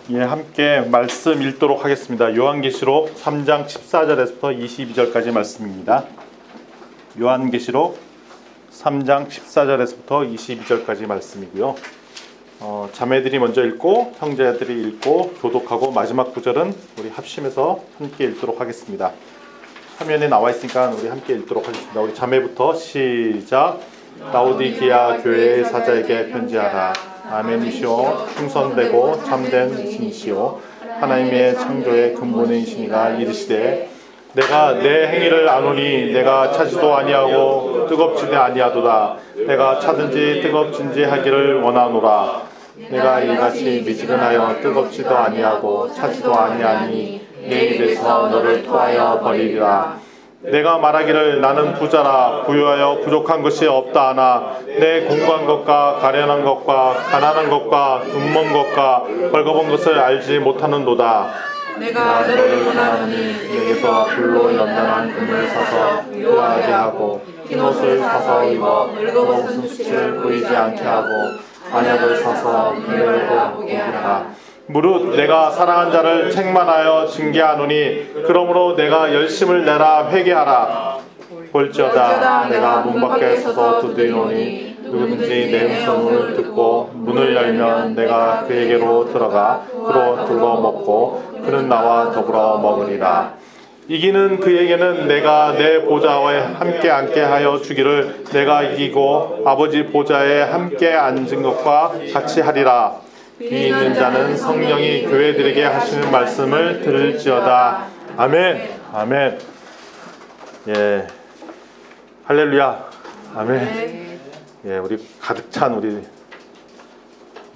예, 함께 말씀 읽도록 하겠습니다. 요한계시록 3장 14절에서부터 22절까지 말씀입니다. 요한계시록 3장 14절에서부터 22절까지 말씀이고요. 자매들이 먼저 읽고 형제들이 읽고 교독하고 마지막 구절은 우리 합심해서 함께 읽도록 하겠습니다. 화면에 나와 있으니까 우리 함께 읽도록 하겠습니다. 우리 자매부터 시작. 라오디게아 교회의 사자에게 편지하라. 아멘이시오. 충성되고 참된 신이시오. 하나님의 창조의 근본의 신이가 이르시되 내가 내 행위를 아노니 내가 차지도 아니하고 뜨겁지도 아니하도다. 내가 차든지 뜨겁든지 하기를 원하노라. 내가 이같이 미지근하여 뜨겁지도 아니하고 차지도 아니하니 내 입에서 너를 토하여 버리리라. 내가 말하기를 나는 부자라 부유하여 부족한 것이 없다 하나 내 공고한 것과 가련한 것과 가난한 것과 눈먼 것과 벌거벗은 것을 알지 못하는도다. 내가 너를 원하노니 내게서 불로 연단한 금을 사서 유하게 하고 흰옷을 사서 입어 늙어벗은 수치를 보이지 않게 하고 안약을 사서 눈을 보게 하라. 무릇 내가 사랑한 자를 책망하여 징계하노니 그러므로 내가 열심을 내라 회개하라. 볼지어다 내가 문 밖에 서서 두드리노니 누구든지 내 음성을 듣고 문을 열면 내가 그에게로 들어가 그로 둘러 먹고 그는 나와 더불어 먹으리라. 이기는 그에게는 내가 내 보좌에 함께 앉게 하여 주기를 내가 이기고 아버지 보좌에 함께 앉은 것과 같이 하리라. 비 있는 자는 성령이 교회들에게 하시는 말씀을 들을지어다. 아멘. 아멘. 예. 할렐루야. 아멘. 예, 우리 가득 찬 우리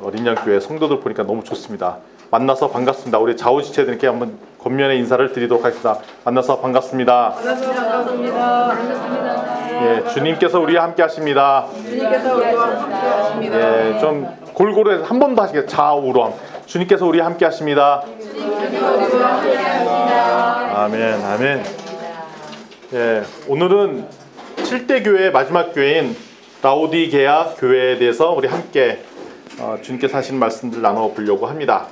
어린양 교회 성도들 보니까 너무 좋습니다. 만나서 반갑습니다. 우리 좌우지체들께 한번 겉면의 인사를 드리도록 하겠습니다. 만나서 반갑습니다. 만나서 반갑습니다. 반갑습니다. 예, 주님께서 우리와 함께 하십니다. 주님께서 우리와 함께 하십니다. 예, 좀 골고루 해서 한 번 더 하시겠습니다. 좌우로. 주님께서 우리와 함께 하십니다. 주님께서 우리와 함께 하십니다. 아멘, 아멘. 예, 오늘은 7대 교회의 마지막 교회인 라오디게아 교회에 대해서 우리 함께 주님께서 하신 말씀들 나눠보려고 합니다.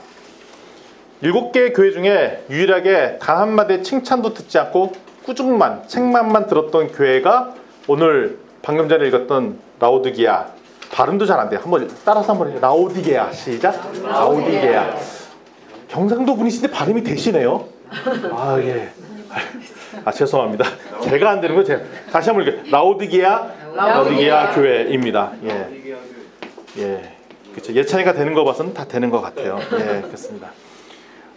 7개의 교회 중에 유일하게 단 한마디의 칭찬도 듣지 않고 꾸중만, 책망만 들었던 교회가 오늘 방금 전에 읽었던 라오디게아. 발음도 잘 안 돼요. 한번 따라서 한번 해요. 라오디게아. 시작. 라오디게아. 경상도 분이신데 발음이 되시네요. 아, 예. 아, 죄송합니다. 제가 안 되는 거 제가 다시 한번 읽을게요. 라오디게아 교회입니다. 예. 예. 그렇죠. 예찬이가 되는 거 봐서는 다 되는 것 같아요. 예, 그렇습니다.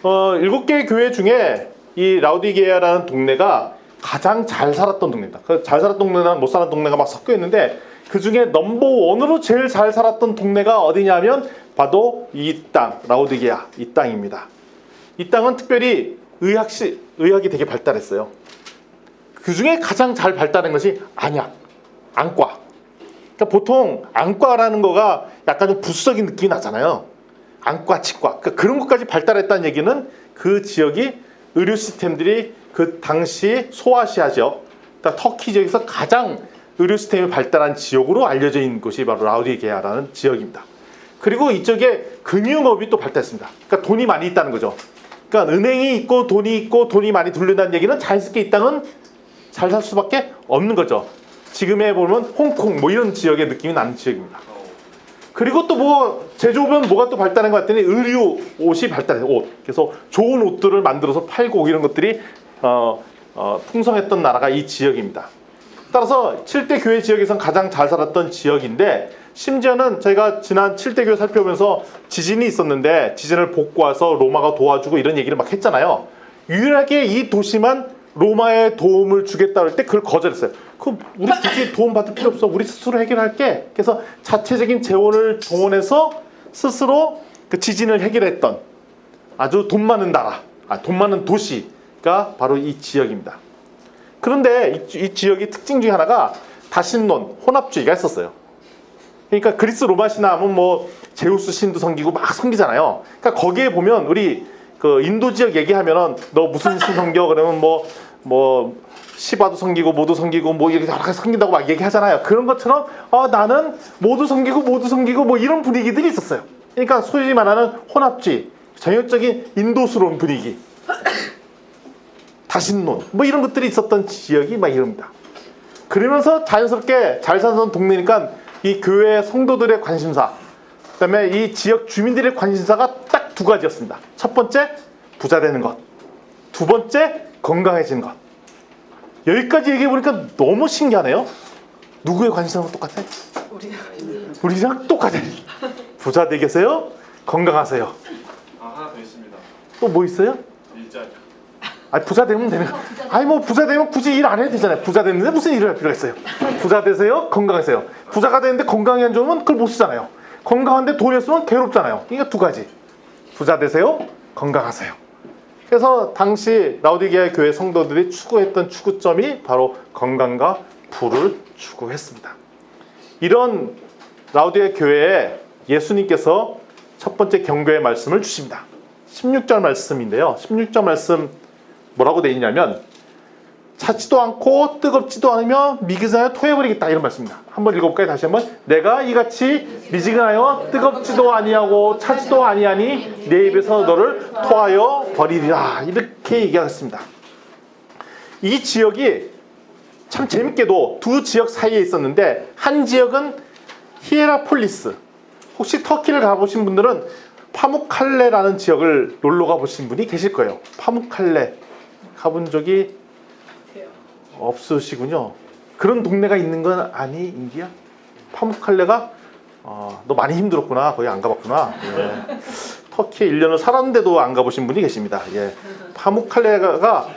7개의 교회 중에 이 라오디게아라는 동네가 가장 잘 살았던 동네입니다. 잘 살았던 동네랑 못 살았던 동네가 막 섞여 있는데 그 중에 넘버원으로 제일 잘 살았던 동네가 어디냐면 바로 이 땅, 라오디게아 이 땅입니다. 이 땅은 특별히 의학이 되게 발달했어요. 그 중에 가장 잘 발달한 것이 안약, 안과. 그러니까 보통 안과라는 거가 약간 좀 부수적인 느낌이 나잖아요. 안과, 치과. 그러니까 그런 것까지 발달했다는 얘기는 그 지역이 의료 시스템들이 그 당시 소아시아 지역, 그러니까 터키 지역에서 가장 의료 시스템이 발달한 지역으로 알려져 있는 곳이 바로 라오디게아라는 지역입니다. 그리고 이쪽에 금융업이 또 발달했습니다. 그러니까 돈이 많이 있다는 거죠. 그러니까 은행이 있고 돈이 많이 돌린다는 얘기는 자연스럽게 이 땅은 잘 살 수밖에 없는 거죠. 지금에 보면 홍콩 뭐 이런 지역의 느낌이 나는 지역입니다. 그리고 또 뭐 제조업은 뭐가 또 발달한 것 같더니 의류 옷이 발달해요. 옷. 그래서 좋은 옷들을 만들어서 팔고 이런 것들이 풍성했던 나라가 이 지역입니다. 따라서 7대 교회 지역에선 가장 잘 살았던 지역인데 심지어는 저희가 지난 7대 교회 살펴보면서 지진이 있었는데 지진을 복구해서 로마가 도와주고 이런 얘기를 막 했잖아요. 유일하게 이 도시만 로마의 도움을 주겠다 할 때 그걸 거절했어요. 우리 굳이 도움 받을 필요 없어. 우리 스스로 해결할게. 그래서 자체적인 재원을 동원해서 스스로 그 지진을 해결했던 아주 돈 많은 나라, 돈 많은 도시가 바로 이 지역입니다. 그런데 이 지역의 특징 중에 하나가 다신론, 혼합주의가 있었어요. 그러니까 그리스 로마 신화하면 뭐 제우스 신도 섬기고 막 섬기잖아요. 그러니까 거기에 보면 우리 그 인도 지역 얘기하면은 너 무슨 신 섬겨? 그러면 뭐 시바도 섬기고 모두 섬기고 뭐 이렇게 여러 가지 섬긴다고 막 얘기하잖아요. 그런 것처럼 나는 모두 섬기고 뭐 이런 분위기들이 있었어요. 그러니까 소위 말하는 혼합주의, 전형적인 인도스러운 분위기, 다신론 뭐 이런 것들이 있었던 지역이 막 이럽니다. 그러면서 자연스럽게 잘 사는 동네니까 이 교회 성도들의 관심사, 그다음에 이 지역 주민들의 관심사가 딱 두 가지였습니다. 첫 번째, 부자 되는 것. 두 번째, 건강해지는 것. 여기까지 얘기해 보니까 너무 신기하네요. 누구의 관심사가 똑같아? 우리랑 똑같아. 부자 되겠어요? 건강하세요. 하나 더 있습니다. 또 뭐 있어요? 일자리. 아니, 부자 되면 되는 거. 아니 뭐 부자 되면 굳이 일 안 해도 되잖아요. 부자 됐는데 무슨 일을 할 필요가 있어요? 부자 되세요? 건강하세요. 부자가 되는데 건강이 안 좋으면 그걸 못 쓰잖아요. 건강한데 돈이 없으면 괴롭잖아요. 그러니까 두 가지. 부자 되세요? 건강하세요. 그래서 당시 라오디게아 교회 성도들이 추구했던 추구점이 바로 건강과 부를 추구했습니다. 이런 라오디게아 교회에 예수님께서 첫 번째 경고의 말씀을 주십니다. 16절 말씀인데요. 16절 말씀 뭐라고 되어 있냐면 차지도 않고 뜨겁지도 않으며 미지근하여 토해버리겠다 이런 말씀입니다. 한번 읽어볼까요? 다시 한번. 내가 이같이 미지근하여 뜨겁지도 아니하고 차지도 아니하니 내 입에서 너를 토하여 버리리라 이렇게 얘기하셨습니다. 이 지역이 참 재밌게도 두 지역 사이에 있었는데 한 지역은 히에라폴리스, 혹시 터키를 가보신 분들은 파묵칼레라는 지역을 놀러 가보신 분이 계실 거예요. 파묵칼레 가본 적이 없으시군요. 그런 동네가 있는 건 아니, 인기야? 파묵칼레가? 너 많이 힘들었구나. 거기 안 가봤구나. 예. 터키에 1년을 살았는데도 안 가보신 분이 계십니다. 예. 파묵칼레가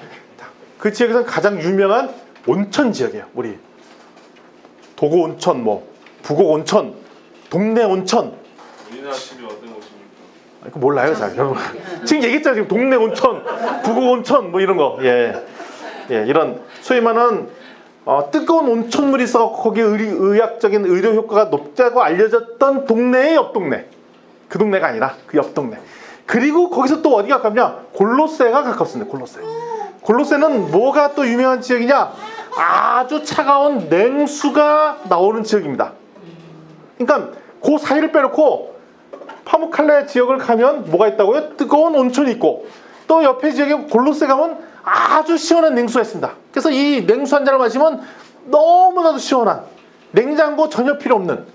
그 지역에서는 가장 유명한 온천 지역이에요. 우리 도고 온천, 뭐 북옥 온천, 동네 온천. 우리나라 치면 어떤 곳입니까? 그 몰라요, 잘 여러분. 지금 얘기했잖아요. 지금 동네 온천, 북옥 온천, 뭐 이런 거. 예, 예, 이런 소위 말하는 뜨거운 온천물이 있어 거기 의학적인 의료 효과가 높다고 알려졌던 동네의 옆 동네. 그 동네가 아니라 그 옆 동네. 그리고 거기서 또 어디가 가깝냐? 골로새가 가깝습니다. 골로새. 골로새는 뭐가 또 유명한 지역이냐? 아주 차가운 냉수가 나오는 지역입니다. 그러니까 그 사이를 빼놓고 파묵칼레 지역을 가면 뭐가 있다고요? 뜨거운 온천이 있고 또 옆에 지역에 골로새 가면 아주 시원한 냉수가 있습니다. 그래서 이 냉수 한 잔을 마시면 너무나도 시원한, 냉장고 전혀 필요 없는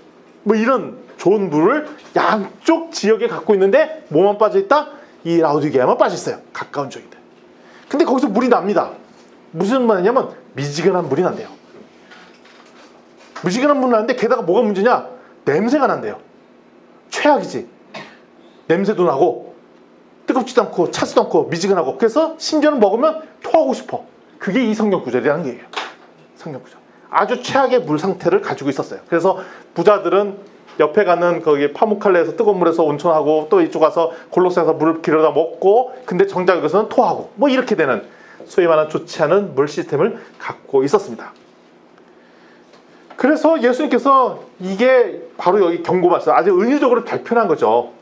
뭐 이런 좋은 물을 양쪽 지역에 갖고 있는데 뭐만 빠져있다? 이 라오디게아만 빠져있어요. 가까운 쪽인데. 근데 거기서 물이 납니다. 무슨 말이냐면 미지근한 물이 난대요. 미지근한 물이 나는데 게다가 뭐가 문제냐? 냄새가 난대요. 최악이지. 냄새도 나고 뜨겁지도 않고 차지도 않고 미지근하고, 그래서 심지어는 먹으면 토하고 싶어. 그게 이 성경 구절이라는 얘기예요. 성경 구절. 아주 최악의 물 상태를 가지고 있었어요. 그래서 부자들은 옆에 가는 거기 파묵칼레에서 뜨거운 물에서 온천하고 또 이쪽 가서 골로새에서 물을 길어다 먹고, 근데 정작 여기서는 토하고 뭐 이렇게 되는 소위 말하는 좋지 않은 물 시스템을 갖고 있었습니다. 그래서 예수님께서 이게 바로 여기 경고 말씀, 아주 은유적으로 발표한 거죠.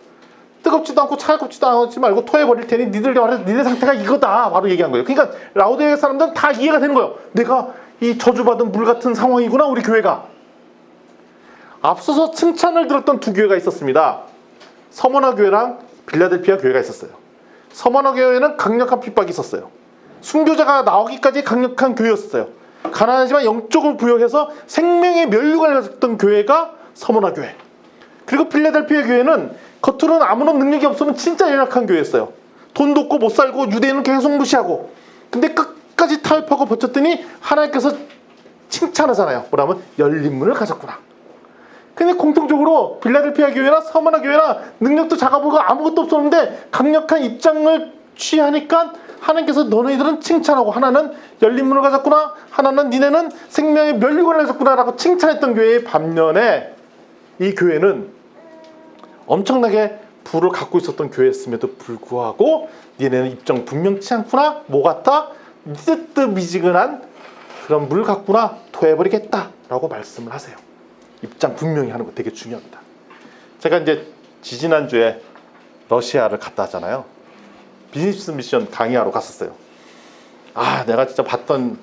뜨겁지도 않고 차갑지도 않지 말고 토해버릴 테니 니네 상태가 이거다 바로 얘기한 거예요. 그러니까 라오디게아 사람들은 다 이해가 되는 거예요. 내가 이 저주받은 물 같은 상황이구나, 우리 교회가. 앞서서 칭찬을 들었던 두 교회가 있었습니다. 서머나 교회랑 빌라델피아 교회가 있었어요. 서머나 교회는 강력한 핍박이 있었어요. 순교자가 나오기까지 강력한 교회였어요. 가난하지만 영적을 부여해서 생명의 면류관을 가졌던 교회가 서머나 교회. 그리고 빌라델피아 교회는 겉으로는 아무런 능력이 없으면 진짜 연약한 교회였어요. 돈도 없고 못 살고 유대인은 계속 무시하고, 근데 끝까지 타협하고 버텼더니 하나님께서 칭찬하잖아요. 뭐라면 열린 문을 가졌구나. 근데 공통적으로 빌라델피아 교회나 서머나 교회나 능력도 작아 보이고 아무것도 없었는데 강력한 입장을 취하니까 하나님께서 너네들은 칭찬하고, 하나는 열린 문을 가졌구나, 하나는 니네는 생명의 면류관을 가졌구나 라고 칭찬했던 교회의 반면에 이 교회는 엄청나게 부를 갖고 있었던 교회였음에도 불구하고 니네는 입장 분명치 않구나, 뭐 같다, 뜨뜻미지근한 그런 물 같구나, 토해버리겠다 라고 말씀을 하세요. 입장 분명히 하는 거 되게 중요합니다. 제가 이제 지지난주에 러시아를 갔다 왔잖아요. 비즈니스 미션 강의하러 갔었어요. 내가 진짜 봤던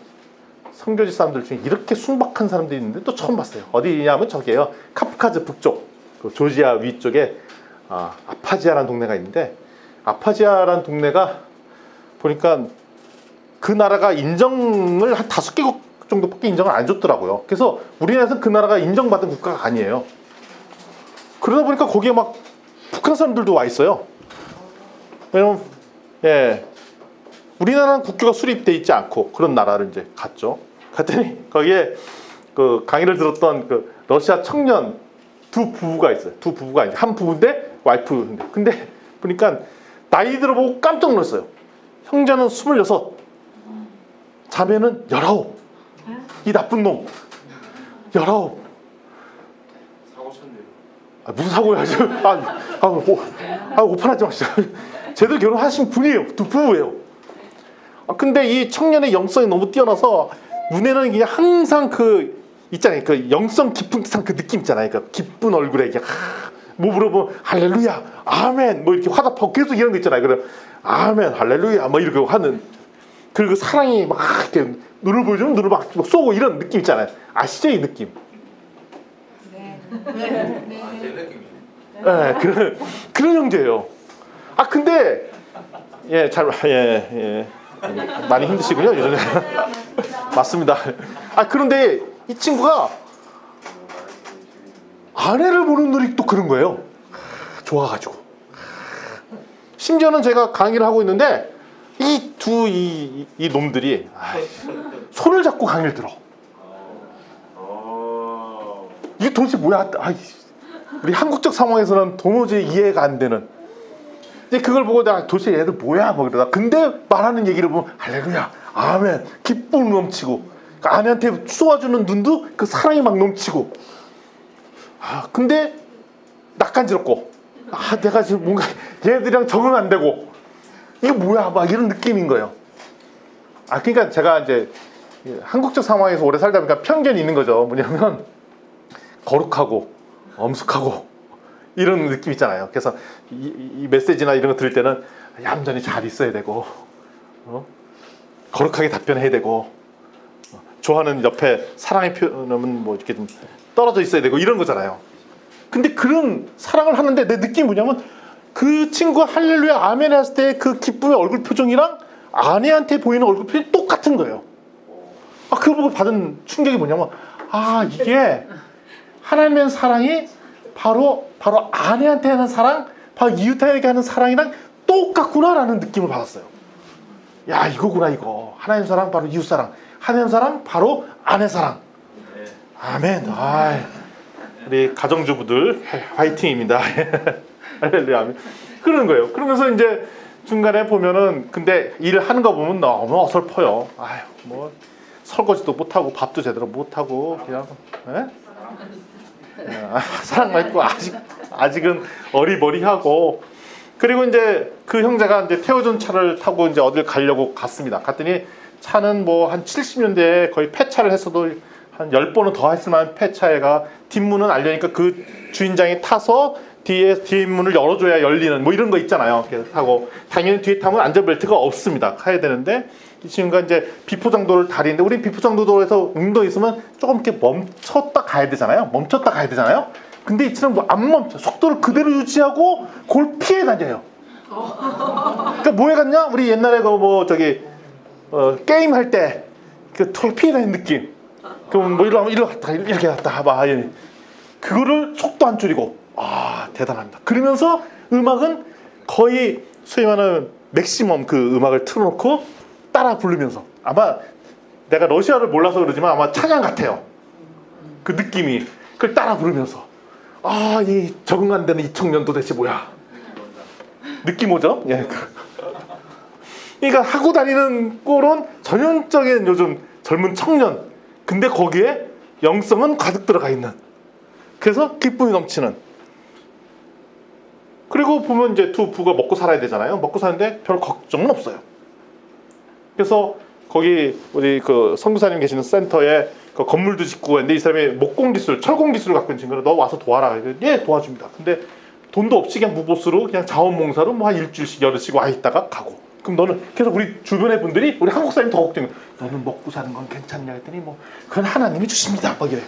선교지 사람들 중에 이렇게 순박한 사람들이 있는데 또 처음 봤어요. 어디냐면 저기에요. 카프카즈 북쪽, 그 조지아 위쪽에 아파지아라는 동네가 있는데 아파지아라는 동네가 보니까 그 나라가 인정을 한 5개국 정도밖에 인정을 안 줬더라고요. 그래서 우리나라에서는 그 나라가 인정받은 국가가 아니에요. 그러다 보니까 거기에 막 북한 사람들도 와 있어요. 왜냐면 우리나라는 국교가 수립돼 있지 않고 그런 나라를 이제 갔죠. 갔더니 거기에 그 강의를 들었던 그 러시아 청년 두 부부가 있어요. 두 부부가 이제 한 부부인데 와이프인데, 근데 보니까 나이 들어보고 깜짝 놀랐어요. 형제는 26, 자매는 19. 이 나쁜 놈 19. 사고 쳤네요. 무슨 사고야 지금? 오판하지 마시죠. 제대로 결혼하신 분이에요. 두 부부예요. 근데 이 청년의 영성이 너무 뛰어나서 눈에는 그냥 항상 그 있잖아요. 그 영성 깊은 듯한 그 느낌 있잖아요. 그 기쁜 얼굴에 그냥 뭐 물어보면 할렐루야, 아멘, 뭐 이렇게 화답하고 계속 이런 거 있잖아요. 그래 아멘, 할렐루야, 뭐 이렇게 하는 그리고 사랑이 막 이렇게 눈을 보여주면 눈을 막 쏘고 이런 느낌 있잖아요. 아시죠, 이 느낌? 제 느낌이에요. 네, 그런 형제예요. 근데 많이 힘드시군요, 요즘에. 맞습니다. 그런데 이 친구가 아내를 보는 눈이 또 그런 거예요. 좋아가지고. 심지어는 제가 강의를 하고 있는데 이 놈들이 손을 잡고 강의를 들어. 이게 도대체 뭐야? 우리 한국적 상황에서는 도무지 이해가 안 되는. 이제 그걸 보고 내가 도대체 얘들 뭐야? 뭐 그러다. 근데 말하는 얘기를 보면 할렐루야, 아멘, 기쁨 넘치고. 그러니까 아내한테 쏘아주는 눈도 그 사랑이 막 넘치고. 근데 낯간지럽고. 내가 지금 뭔가 얘들이랑 적응 안 되고. 이게 뭐야? 막 이런 느낌인 거예요. 그러니까 제가 이제 한국적 상황에서 오래 살다 보니까 편견이 있는 거죠. 뭐냐면 거룩하고 엄숙하고 이런 느낌 있잖아요. 그래서 이 메시지나 이런 거 들을 때는 얌전히 잘 있어야 되고, 거룩하게 답변해야 되고, 좋아하는 옆에 사랑의 표현은 뭐 이렇게 좀 떨어져 있어야 되고 이런 거잖아요. 근데 그런 사랑을 하는데 내 느낌이 뭐냐면 그 친구가 할렐루야 아멘 했을 때 그 기쁨의 얼굴 표정이랑 아내한테 보이는 얼굴 표정이 똑같은 거예요. 그거 보고 받은 충격이 뭐냐면 이게 하나님의 사랑이 바로 아내한테 하는 사랑, 바로 이웃에게 하는 사랑이랑 똑같구나라는 느낌을 받았어요. 야, 이거구나 이거. 하나님 사랑 바로 이웃 사랑, 하나님 사랑 바로 아내 사랑. 아멘. 우리 가정주부들 화이팅입니다. 할렐루야. 아멘. 그러는 거예요. 그러면서 이제 중간에 보면은 근데 일을 하는 거 보면 너무 어설퍼요. 뭐 설거지도 못하고 밥도 제대로 못하고 그냥 사랑만 있고 아직은 어리버리하고. 그리고 이제 그 형제가 이제 태워준 차를 타고 이제 어딜 가려고 갔습니다. 갔더니 차는 뭐 한 70년대에 거의 폐차를 했어도 한 10번은 더 했을 만한 폐차에가 뒷문은 안 열리니까 그 주인장이 타서 뒷문을 열어줘야 열리는 뭐 이런 거 있잖아요. 그래서 타고 당연히 뒤에 타면 안전벨트가 없습니다. 가야 되는데 이 친구가 이제 비포장도를 다리는데 우리 비포장도로에서 운동 있으면 조금 이렇게 멈췄다 가야 되잖아요. 근데 이 친구는 뭐 안 멈춰. 속도를 그대로 유지하고 그걸 피해 다녀요. 그러니까 뭐에 갔냐? 우리 옛날에 게임 할 때 그 피해 다니는 느낌. 그럼 뭐 이렇게 갔다 봐. 그거를 속도 안 줄이고. 대단합니다. 그러면서 음악은 거의 소위 말하는 맥시멈 그 음악을 틀어놓고 따라 부르면서, 아마 내가 러시아를 몰라서 그러지만 아마 찬양 같아요. 그 느낌이. 그걸 따라 부르면서 이 적응 안 되는 이 청년 도대체 뭐야? 느낌 오죠? 그러니까 하고 다니는 꼴은 전형적인 요즘 젊은 청년. 근데 거기에 영성은 가득 들어가 있는. 그래서 기쁨이 넘치는. 그리고 보면 이제 두 부가 먹고 살아야 되잖아요. 먹고 사는데 별 걱정은 없어요. 그래서 거기 우리 그 선교사님 계시는 센터에 그 건물도 짓고 했는데 이 사람이 목공 기술, 철공 기술을 갖고 있는 친구는 너 와서 도와라. 예, 도와줍니다. 근데 돈도 없이 그냥 무보수로 그냥 자원봉사로 뭐 한 일주일씩 열흘씩 와 있다가 가고. 그럼 너는 그래서 우리 주변의 분들이 우리 한국 사람이 더 걱정해. 너는 먹고 사는 건 괜찮냐 했더니 뭐 그건 하나님이 주십니다. 막 이래.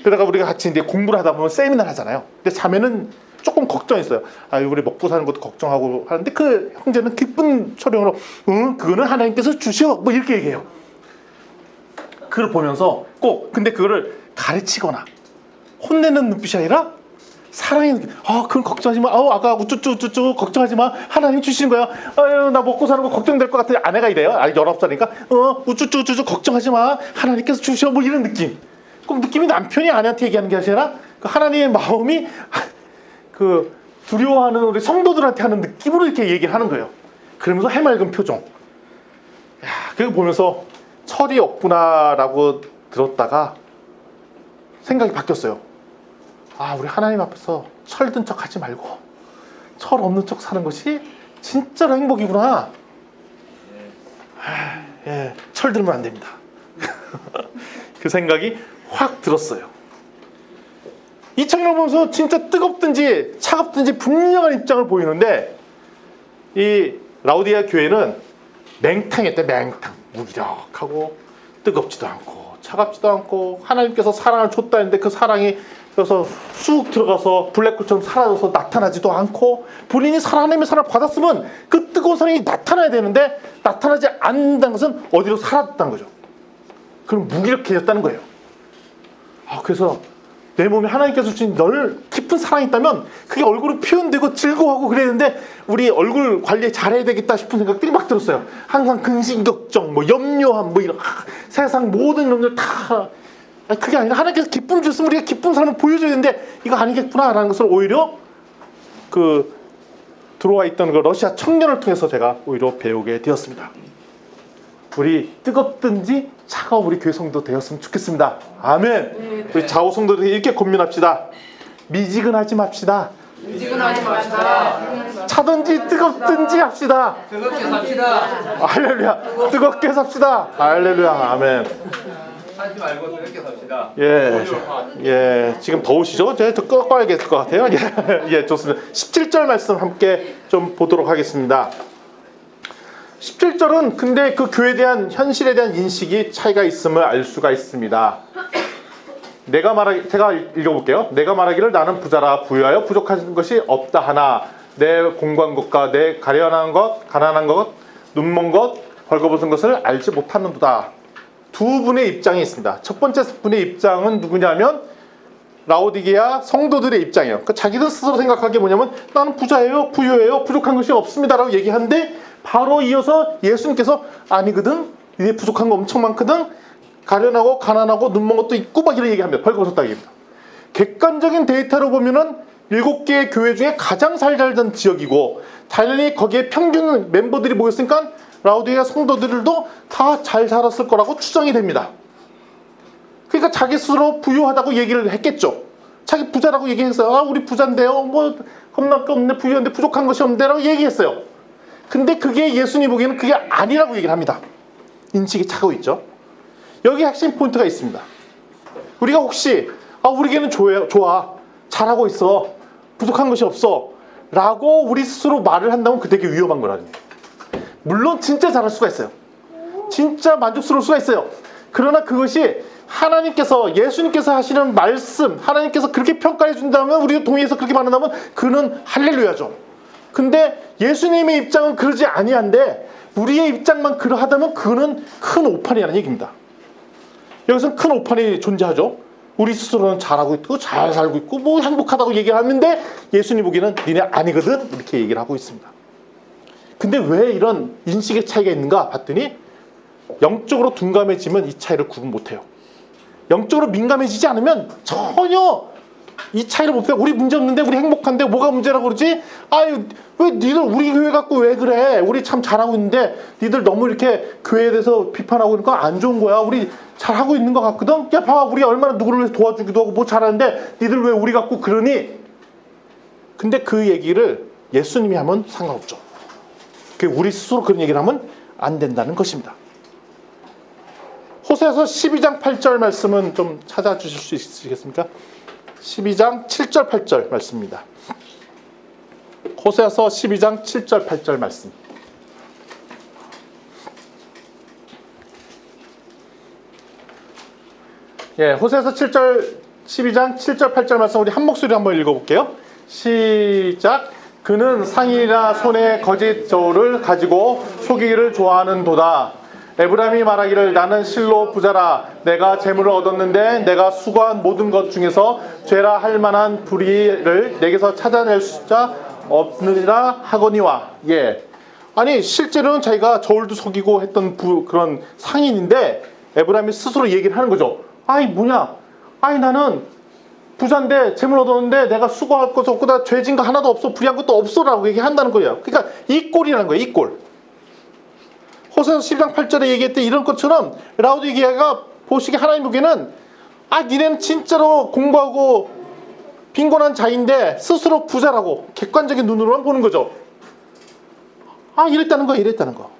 그러다가 우리가 같이 이제 공부를 하다 보면 세미나를 하잖아요. 근데 자매는 조금 걱정했어요. 아, 우리 먹고 사는 것도 걱정하고 하는데 그 형제는 기쁜 초령으로 그거는 하나님께서 주시오 뭐 이렇게 얘기해요. 그걸 보면서 꼭 근데 그거를 가르치거나 혼내는 눈빛이 아니라 사랑의 느낌. 그건 걱정하지 마. 아까 우쭈쭈 걱정하지 마. 하나님 주시는 거야. 아유, 나 먹고 사는 거 걱정될 것 같아. 아내가 이래요. 19살이니까. 우쭈쭈 걱정하지 마. 하나님께서 주셔. 뭐 이런 느낌. 꼭 느낌이 남편이 아내한테 얘기하는 게 아니라 그 하나님의 마음이 그 두려워하는 우리 성도들한테 하는 느낌으로 이렇게 얘기를 하는 거예요. 그러면서 해맑은 표정. 야, 그거 보면서 철이 없구나라고 들었다가 생각이 바뀌었어요. 아, 우리 하나님 앞에서 철든 척 하지 말고 철 없는 척 사는 것이 진짜로 행복이구나. 철 들면 안 됩니다. 그 생각이 확 들었어요. 이 청년을 보면서 진짜 뜨겁든지 차갑든지 분명한 입장을 보이는데 이 라오디게아 교회는 맹탕이었대. 맹탕. 무기력하고 뜨겁지도 않고 차갑지도 않고 하나님께서 사랑을 줬다 했는데 그 사랑이 그래서 쑥 들어가서 블랙홀처럼 사라져서 나타나지도 않고 본인이 하나님의 사랑을 받았으면 그 뜨거운 사랑이 나타나야 되는데 나타나지 않는다는 것은 어디로 사라졌다는 거죠. 그럼 무기력해졌다는 거예요. 그래서 내 몸에 하나님께서 주신 깊은 사랑이 있다면 그게 얼굴로 표현되고 즐거워하고 그래야 되는데 우리 얼굴 관리 잘해야 되겠다 싶은 생각들이 막 들었어요. 항상 근심 걱정 염려함 이런 세상 모든 놈들 다 그게 아니라 하나님께서 기쁨 주셨으면 우리가 기쁜 삶을 보여줘야 되는데 이거 아니겠구나라는 것을 오히려 그 들어와 있던 그 러시아 청년을 통해서 제가 오히려 배우게 되었습니다. 우리 뜨겁든지 차가운 우리 교회 성도 되었으면 좋겠습니다. 아멘. 우리 좌우 성도들 이렇게 고민합시다. 미지근하지 맙시다. 미지근하지 맙시다. 차든지 뜨겁든지 합시다. 뜨겁게 삽시다. 할렐루야. 뜨겁게 삽시다. 할렐루야. 아멘. 하지 말고 뜨겁게 삽시다. 예. 지금 더우시죠? 제가 더 꺼야겠을 것 같아요. 예, 좋습니다. 17절 말씀 함께 좀 보도록 하겠습니다. 17절은 근데 그 교회에 대한 현실에 대한 인식이 차이가 있음을 알 수가 있습니다. 제가 읽어볼게요. 내가 말하기를 나는 부자라 부유하여 부족한 것이 없다 하나 내 공부한 것과 내 가련한 것, 가난한 것, 눈먼 것, 벌거벗은 것을 알지 못하는도다. 두 분의 입장이 있습니다. 첫 번째 분의 입장은 누구냐면 라오디게아 성도들의 입장이에요. 그러니까 자기들 스스로 생각하기에 뭐냐면 나는 부자예요, 부유해요, 부족한 것이 없습니다라고 얘기하는데 바로 이어서 예수님께서 아니거든, 이게 부족한 거 엄청 많거든, 가련하고 가난하고 눈먼 것도 있고 막 이런 얘기합니다. 벌거벗었다 얘기합니다. 객관적인 데이터로 보면은 7개의 교회 중에 가장 잘 살던 지역이고 당연히 거기에 평균 멤버들이 모였으니까 라오디게아 성도들도 다 잘 살았을 거라고 추정이 됩니다. 그러니까 자기 스스로 부유하다고 얘기를 했겠죠. 자기 부자라고 얘기했어요. 아, 우리 부자인데요. 뭐 겁나 게 없네, 부유한데 부족한 것이 없는데 라고 얘기했어요. 근데 그게 예수님 보기에는 그게 아니라고 얘기를 합니다. 인식이 차고 있죠. 여기 핵심 포인트가 있습니다. 우리가 혹시 우리에게는 좋아, 잘하고 있어, 부족한 것이 없어 라고 우리 스스로 말을 한다면 그 되게 위험한 거라는 거예요. 물론 진짜 잘할 수가 있어요. 진짜 만족스러울 수가 있어요. 그러나 그것이 하나님께서, 예수님께서 하시는 말씀, 하나님께서 그렇게 평가해 준다면, 우리가 동의해서 그렇게 말한다면 그는 할렐루야죠. 근데 예수님의 입장은 그러지 아니한데 우리의 입장만 그러하다면 그는 큰 오판이라는 얘기입니다. 여기서는 큰 오판이 존재하죠. 우리 스스로는 잘하고 있고 잘 살고 있고 뭐 행복하다고 얘기를 하는데 예수님 보기에는 니네 아니거든 이렇게 얘기를 하고 있습니다. 근데 왜 이런 인식의 차이가 있는가 봤더니 영적으로 둔감해지면 이 차이를 구분 못해요. 영적으로 민감해지지 않으면 전혀 이 차이를 못해요. 우리 문제 없는데, 우리 행복한데 뭐가 문제라고 그러지? 아유, 왜 니들 우리 교회 갖고 왜 그래? 우리 참 잘하고 있는데 니들 너무 이렇게 교회에 대해서 비판하고 있는 거 안 좋은 거야. 우리 잘하고 있는 것 같거든? 야, 봐봐, 우리 얼마나 누구를 위해서 도와주기도 하고 뭐 잘하는데 니들 왜 우리 갖고 그러니? 근데 그 얘기를 예수님이 하면 상관없죠. 우리 스스로 그런 얘기를 하면 안 된다는 것입니다. 호세아서 12장 8절 말씀은 좀 찾아주실 수 있으시겠습니까? 12장 7절 8절 말씀입니다. 호세아서 12장 7절 8절 말씀. 예, 호세아서 12장 7절 8절 말씀 우리 한 목소리 한번 읽어볼게요. 시작. 그는 상이나 손에 거짓 저울을 가지고 속이기를 좋아하는 도다. 에브라임이 말하기를 나는 실로 부자라. 내가 재물을 얻었는데 내가 수고한 모든 것 중에서 죄라 할 만한 불의를 내게서 찾아낼 숫자 없느니라 하거니와. 예. 아니 실제로는 자기가 저울도 속이고 했던 그런 상인인데 에브라임이 스스로 얘기를 하는 거죠. 아이 뭐냐? 아이 나는 부자인데 재물 얻었는데 내가 수고할 것도 없고 나 죄진 거 하나도 없어 불의한 것도 없어라고 얘기한다는 거예요. 그러니까 이 꼴이라는 거예요. 이 꼴. 호세아서 10장 8절에 얘기했던 이런 것처럼 라오디게아가 보시기에 하나님 보기에는 니네는 진짜로 공부하고 빈곤한 자인데 스스로 부자라고 객관적인 눈으로만 보는 거죠. 이랬다는 거예요. 이랬다는 거.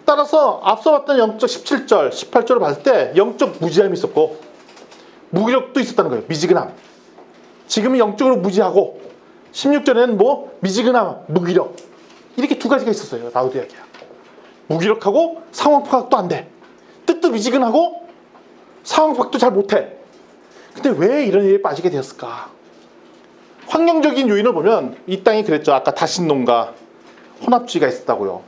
따라서 앞서 봤던 영적 17절 18절을 봤을 때 영적 무지함이 있었고 무기력도 있었다는 거예요. 미지근함. 지금은 영적으로 무지하고 16절에는 뭐 미지근함, 무기력. 이렇게 두 가지가 있었어요. 라오디게아. 무기력하고 상황 파악도 안 돼. 뜻도 미지근하고 상황 파악도 잘 못해. 근데 왜 이런 일에 빠지게 되었을까? 환경적인 요인을 보면 이 땅이 그랬죠. 아까 다신농가 혼합주의가 있었다고요.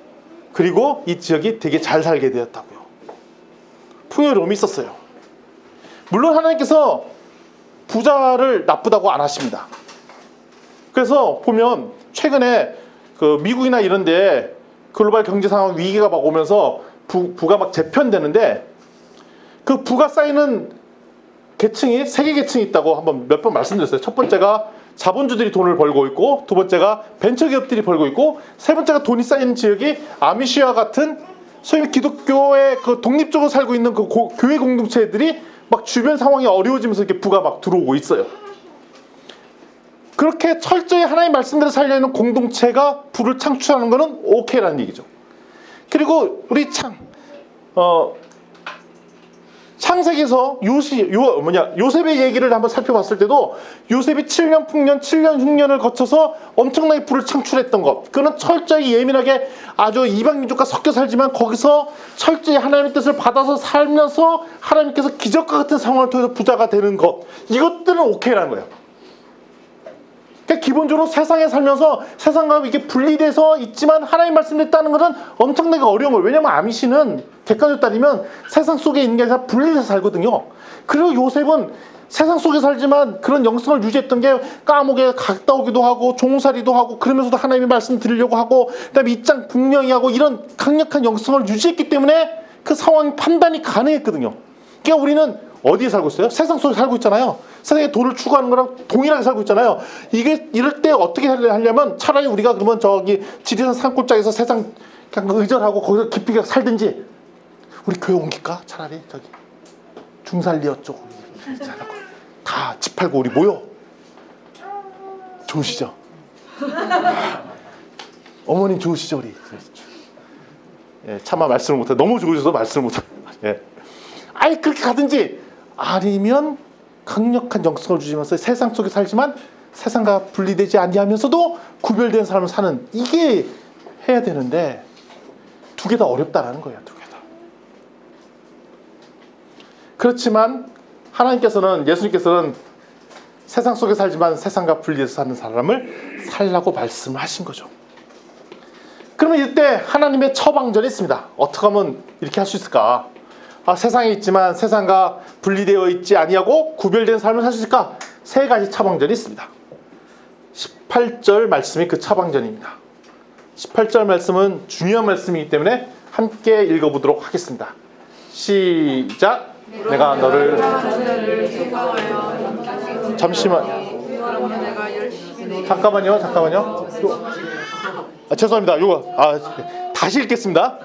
그리고 이 지역이 되게 잘 살게 되었다고요. 풍요로움이 있었어요. 물론 하나님께서 부자를 나쁘다고 안 하십니다. 그래서 보면 최근에 그 미국이나 이런 데 글로벌 경제 상황 위기가 막 오면서 부가 막 재편되는데 그 부가 쌓이는 계층이 세 개 계층이 있다고 한번 몇 번 말씀드렸어요. 첫 번째가 자본주들이 돈을 벌고 있고, 두 번째가 벤처기업들이 벌고 있고, 세 번째가 돈이 쌓이는 지역이 아미시와 같은 소위 기독교의 그 독립적으로 살고 있는 그 교회 공동체들이 막 주변 상황이 어려워지면서 이렇게 부가 막 들어오고 있어요. 그렇게 철저히 하나님의 말씀대로 살려있는 공동체가 부를 창출하는 것은 오케이라는 얘기죠. 그리고 우리 창세기에서 요셉의 얘기를 한번 살펴봤을 때도 요셉이 7년 풍년, 7년 흉년을 거쳐서 엄청나게 부를 창출했던 것. 그는 철저히 예민하게 아주 이방민족과 섞여 살지만 거기서 철저히 하나님의 뜻을 받아서 살면서 하나님께서 기적과 같은 상황을 통해서 부자가 되는 것. 이것들은 오케이라는 거예요. 그러니까 기본적으로 세상에 살면서 세상과 이렇게 분리돼서 있지만 하나님 말씀을 따는 것은 엄청나게 어려운 거예요. 왜냐하면 아미시는 객관적으로 따지면 세상 속에 있는 게 아니라 분리해서 살거든요. 그리고 요셉은 세상 속에 살지만 그런 영성을 유지했던 게 감옥에 갔다 오기도 하고 종살이도 하고 그러면서도 하나님의 말씀 드리려고 하고 그다음에 입장 분명히 하고 이런 강력한 영성을 유지했기 때문에 그 상황 판단이 가능했거든요. 그러니까 우리는 어디에 살고 있어요? 세상 속에 살고 있잖아요. 세상에 돈을 추구하는 거랑 동일하게 살고 있잖아요. 이럴 때 어떻게 하려면 차라리 우리가 그러면 저기 지리산 산골짜기에서 세상 그냥 의절하고 거기서 깊이 살든지 우리 교회 옮길까? 차라리 저기 중산리어 쪽 다 집 팔고 우리 모여. 좋으시죠? 어머님 좋으시죠 우리? 예, 차마 말씀을 못해. 너무 좋으셔서 말씀을 못해. 예. 아니 그렇게 가든지 아니면 강력한 영성을 주시면서 세상 속에 살지만 세상과 분리되지 아니하면서도 구별된 삶을 사는 이게 해야 되는데 두 개 다 어렵다라는 거예요. 두 개 다. 그렇지만 하나님께서는 예수님께서는 세상 속에 살지만 세상과 분리해서 사는 사람을 살라고 말씀을 하신 거죠. 그러면 이때 하나님의 처방전이 있습니다. 어떻게 하면 이렇게 할 수 있을까? 세상에 있지만 세상과 분리되어 있지 아니하고 구별된 삶을 살 수 있을까? 세 가지 처방전이 있습니다. 18절 말씀이 그 처방전입니다. 18절 말씀은 중요한 말씀이기 때문에 함께 읽어보도록 하겠습니다. 시작. 내가 너를 잠시만 잠깐만요. 죄송합니다. 다시 읽겠습니다.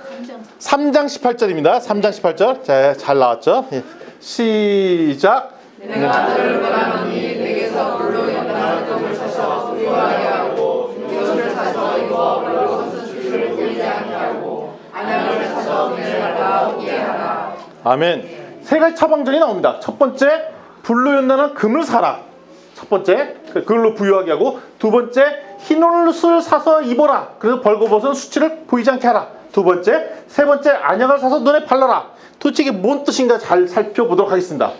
3장 18절입니다. 3장 18절. 자, 잘 나왔죠? 예. 시작. 내가 너를 원하노니 내게서 불로 연단한 금을 사서 의하게 하고 이것을 사서 입어 벌거벗은 수치를 보이지 않게 하고 안약을 사서 은혜를 받아 오게 하라. 아멘. 세 가지 처방전이 나옵니다. 첫 번째, 불로 연단한 금을 사라. 첫 번째, 그걸로 부유하게 하고, 두 번째, 흰 옷을 사서 입어라. 그래서 벌거벗은 수치를 보이지 않게 하라. 두 번째, 세 번째, 안약을 사서 눈에 발라라. 도대체 이게 뭔 뜻인가 잘 살펴보도록 하겠습니다.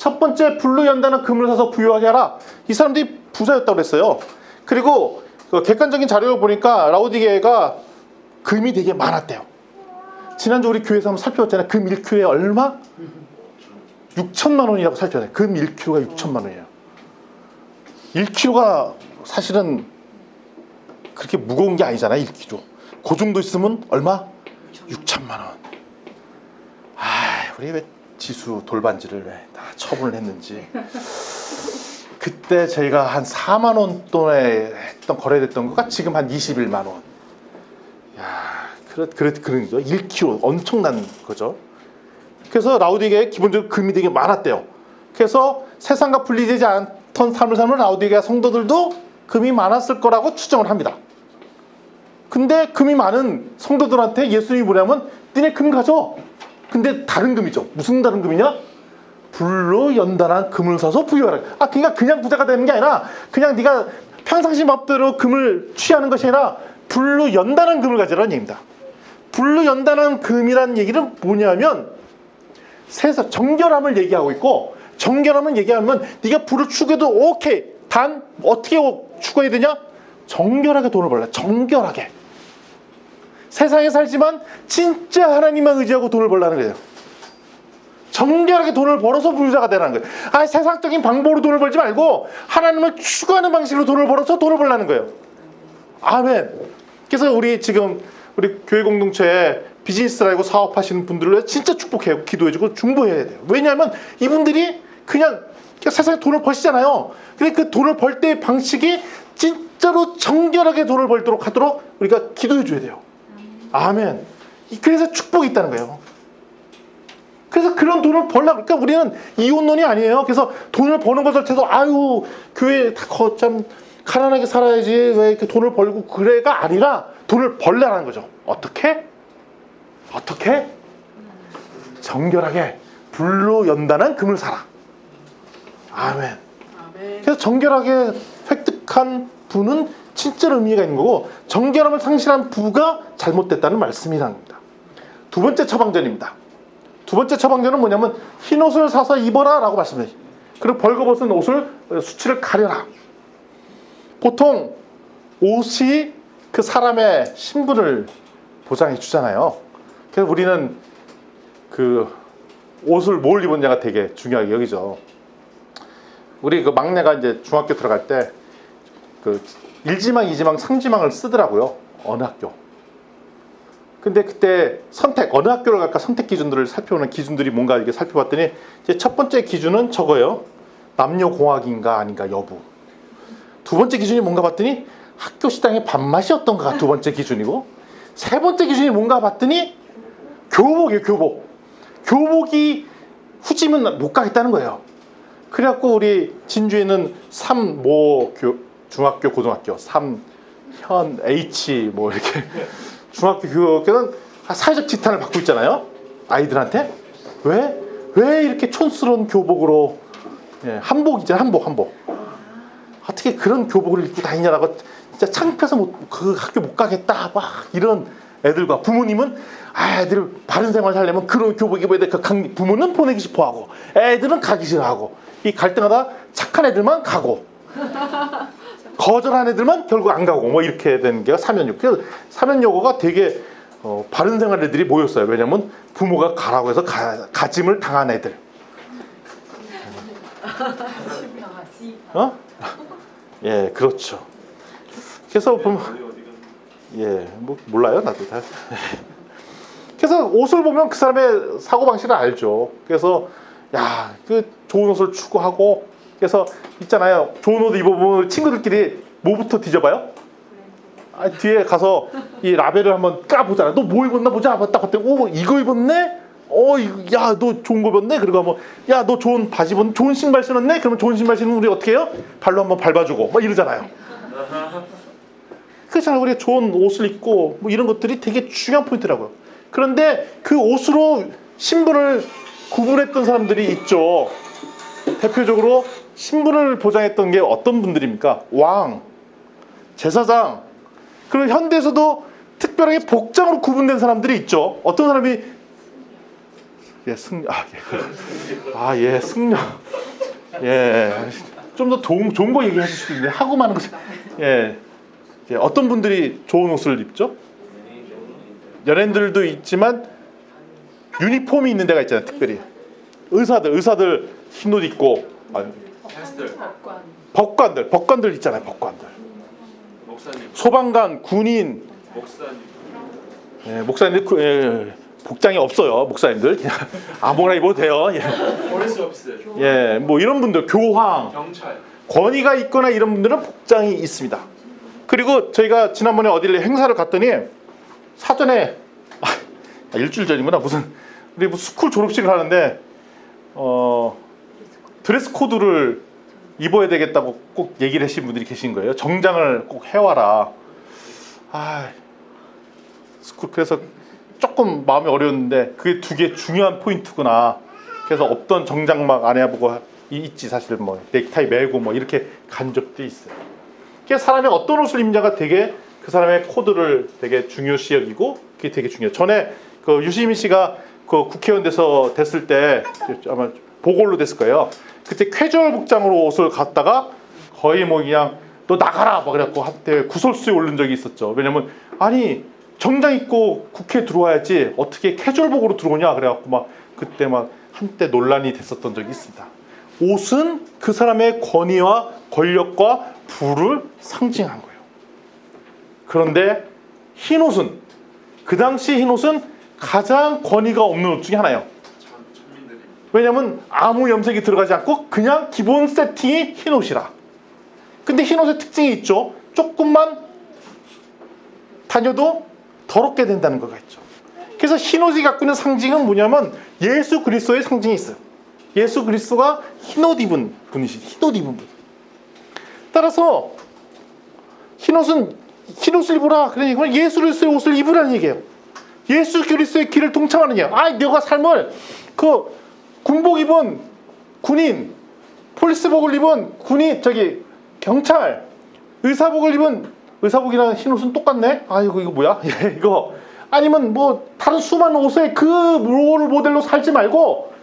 첫 번째 불로 연단한 금을 사서 부유하게 하라. 이 사람들이 부자였다고 그랬어요. 그리고 그 객관적인 자료를 보니까 라오디게가 금이 되게 많았대요. 지난주 우리 교회에서 한번 살펴봤잖아요. 금 1kg에 얼마? 6천만 원이라고 살펴봤잖아요. 금 1kg가 6천만 원이에요. 1kg가 사실은 그렇게 무거운 게 아니잖아요. 1kg. 그 정도 있으면 얼마? 6천만 원. 우리 왜 지수 돌반지를 왜 다 처분을 했는지. 그때 저희가 한 4만 원 돈에 했던 거래됐던 거가 지금 한 21만 원. 야, 그런 거죠. 1kg 엄청난 거죠. 그래서 라오디게에 기본적으로 금이 되게 많았대요. 그래서 세상과 분리되지 않던 삶을 사는 라오디게 성도들도 금이 많았을 거라고 추정을 합니다. 근데 금이 많은 성도들한테 예수님이 뭐냐면 니네 금 가져. 근데 다른 금이죠. 무슨 다른 금이냐? 불로 연단한 금을 사서 부유하라. 그러니까 그냥 부자가 되는 게 아니라 그냥 네가 평상시 법대로 금을 취하는 것이 아니라 불로 연단한 금을 가지라는 얘기입니다. 불로 연단한 금이라는 얘기는 뭐냐면 세상 정결함을 얘기하고 있고, 정결함을 얘기하면 네가 불을 추구해도 오케이. 단 어떻게 추구해야 되냐? 정결하게 돈을 벌라. 정결하게. 세상에 살지만 진짜 하나님만 의지하고 돈을 벌라는 거예요. 정결하게 돈을 벌어서 부자가 되라는 거예요. 세상적인 방법으로 돈을 벌지 말고 하나님을 추구하는 방식으로 돈을 벌어서 돈을 벌라는 거예요. 아멘. 그래서 우리 지금 우리 교회 공동체에 비즈니스라고 사업하시는 분들을 진짜 축복해요. 기도해주고 중보해야 돼요. 왜냐하면 이분들이 그냥 세상에 돈을 버시잖아요. 근데 그 돈을 벌 때의 방식이 진짜로 정결하게 돈을 벌도록 하도록 우리가 기도해줘야 돼요. 아멘. 그래서 축복이 있다는 거예요. 그래서 그런 돈을 벌려고. 그러니까 우리는 이혼론이 아니에요. 그래서 돈을 버는 것 자체도 교회 다 거참 가난하게 살아야지 왜 이렇게 돈을 벌고 그래가 아니라 돈을 벌려는 거죠. 어떻게? 정결하게 불로 연단한 금을 사라. 아멘. 그래서 정결하게 획득한 부는 진짜로 의미가 있는 거고, 정결함을 상실한 부가 잘못됐다는 말씀이라는 겁니다. 두 번째 처방전입니다. 두 번째 처방전은 뭐냐면 흰 옷을 사서 입어라 라고 말씀해요. 그리고 벌거벗은 옷을 수치를 가려라. 보통 옷이 그 사람의 신분을 보장해 주잖아요. 그래서 우리는 그 옷을 뭘 입었냐가 되게 중요하게 여기죠. 우리 그 막내가 이제 중학교 들어갈 때 그 1지망, 2지망, 3지망을 쓰더라고요. 어느 학교. 근데 그때 어느 학교를 갈까 선택 기준들을 살펴보는 기준들이 뭔가 이렇게 살펴봤더니 이제 첫 번째 기준은 저거예요. 남녀공학인가 아닌가 여부. 두 번째 기준이 뭔가 봤더니 학교 식당의 밥맛이 어떤가가 두 번째 기준이고, 세 번째 기준이 뭔가 봤더니 교복이에요. 교복이 후지면 못 가겠다는 거예요. 그래갖고 우리 진주에는 중학교, 고등학교, 현, H 이렇게 중학교 교육에는 사회적 지탄을 받고 있잖아요. 아이들한테. 왜 이렇게 촌스러운 교복으로, 한복이잖아요. 한복. 어떻게 그런 교복을 입고 다니냐라고 진짜 창피해서 그 학교 못 가겠다 막 이런 애들과, 부모님은 애들 바른 생활 살려면 그런 교복 입어야 돼. 부모는 보내기 싶어하고 애들은 가기 싫어하고, 이 갈등하다 착한 애들만 가고 거절한 애들만 결국 안 가고 이렇게 되는 게 사면요고. 그래서 사면요고가 되게 바른 생활 애들이 모였어요. 왜냐면 부모가 가라고 해서 가짐을 당한 애들. 예, 그렇죠. 그래서 보면 몰라요, 나도 다. 그래서 옷을 보면 그 사람의 사고방식을 알죠. 그래서 그 좋은 옷을 추구하고, 그래서 있잖아요. 좋은 옷 입어보면 친구들끼리 뭐부터 뒤져봐요? 뒤에 가서 이 라벨을 한번 까보잖아요. 너 뭐 입었나 보자. 딱 봤더니 이거 입었네? 야, 너 좋은 거 입었네? 그리고 야, 너 좋은 바지 입었네? 좋은 신발 신었네? 그러면 좋은 신발 신으면 우리 어떻게 해요? 발로 한번 밟아주고 이러잖아요. 그렇잖아요. 우리 좋은 옷을 입고 이런 것들이 되게 중요한 포인트라고요. 그런데 그 옷으로 신분을 구분했던 사람들이 있죠. 대표적으로 신분을 보장했던 게 어떤 분들입니까? 왕, 제사장. 그리고 현대에서도 특별하게 복장으로 구분된 사람들이 있죠. 어떤 사람이 예, 승려. 예, 좀 더 좋은 거 얘기하실 수도 있는데 하고 마는 거죠. 예, 어떤 분들이 좋은 옷을 입죠? 연예인들도 있지만 유니폼이 있는 데가 있잖아요. 특별히 의사들 흰 옷 입고 법관들 있잖아요. 법관들. 목사님. 소방관, 군인, 목사님. 예, 목사님들 복장이 없어요. 목사님들 그냥 아무거나 입어도 돼요. 예. 폴리스 오피스. 예, 뭐 이런 분들 교황, 경찰. 권위가 있거나 이런 분들은 복장이 있습니다. 그리고 저희가 지난번에 어디를 행사를 갔더니 사전에 일주일 전이구나 무슨 우리 뭐 스쿨 졸업식을 하는데 드레스 코드를 입어야 되겠다고 꼭 얘기를 하신 분들이 계신 거예요. 정장을 꼭 해와라. 스쿨 그래서 조금 마음이 어려웠는데 그게 되게 중요한 포인트구나. 그래서 없던 정장 막 안 해보고 있지 사실 뭐 넥타이 매고 뭐 이렇게 간 적도 있어요. 그래서 사람이 어떤 옷을 입냐가 되게 그 사람의 코드를 되게 중요시 여기고 그게 되게 중요해요. 전에 그 유시민 씨가 그 국회의원 됐을 때 아마 보궐로 됐을 거예요. 그때 캐주얼 복장으로 옷을 갖다가 거의 뭐 그냥 너 나가라 막 그래갖고 한때 구설수에 오른 적이 있었죠. 왜냐면 아니 정장 입고 국회에 들어와야지 어떻게 캐주얼복으로 들어오냐 그래갖고 막 그때 막 한때 논란이 됐었던 적이 있습니다. 옷은 그 사람의 권위와 권력과 부를 상징한 거예요. 그런데 흰옷은 그 당시 흰옷은 가장 권위가 없는 옷 중에 하나예요. 왜냐면 아무 염색이 들어가지 않고 그냥 기본 세팅이 흰옷이라. 근데 흰옷의 특징이 있죠. 조금만 다녀도 더럽게 된다는 거가 있죠. 그래서 흰옷이 갖고 있는 상징은 뭐냐면 예수 그리스도의 상징이 있어요. 예수 그리스도가 흰옷 입은 분이시죠. 흰옷 입은 분. 따라서 흰옷은 흰옷을 입으라. 그러니까 예수 그리스도의 옷을 입으라는 얘기예요. 예수 그리스도의 길을 동참하는 얘기예요. 너가 삶을 그 군복 입은 군인, 폴리스복을 입은 군인, 경찰, 의사복을 입은 의사복이랑 흰옷은 똑같네? 이거 뭐야? 이거 아니면 뭐 다른 수많은 옷에 그 롤 모델로 살지 말고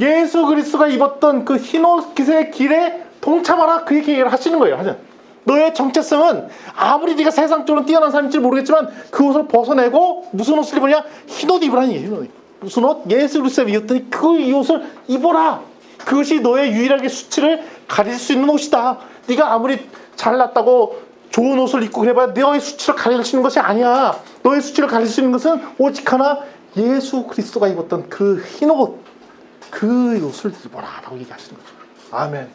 예수 그리스도가 입었던 그 흰옷의 길에 동참하라 그 얘기를 하시는 거예요. 너의 정체성은 아무리 네가 세상적으로 뛰어난 사람인지 모르겠지만 그 옷을 벗어내고 무슨 옷을 입으냐? 흰옷 입으라는 얘기예요. 흰옷. 무슨 옷? 예수 그리스도가 입었더니 그 이 옷을 입어라. 그것이 너의 유일하게 수치를 가릴 수 있는 옷이다. 네가 아무리 잘났다고 좋은 옷을 입고 그래봐야 너의 수치를 가릴 수 있는 것이 아니야. 너의 수치를 가릴 수 있는 것은 오직 하나 예수 그리스도가 입었던 그 흰옷, 그 옷을 입어라 라고 얘기하시는 거죠. 아멘.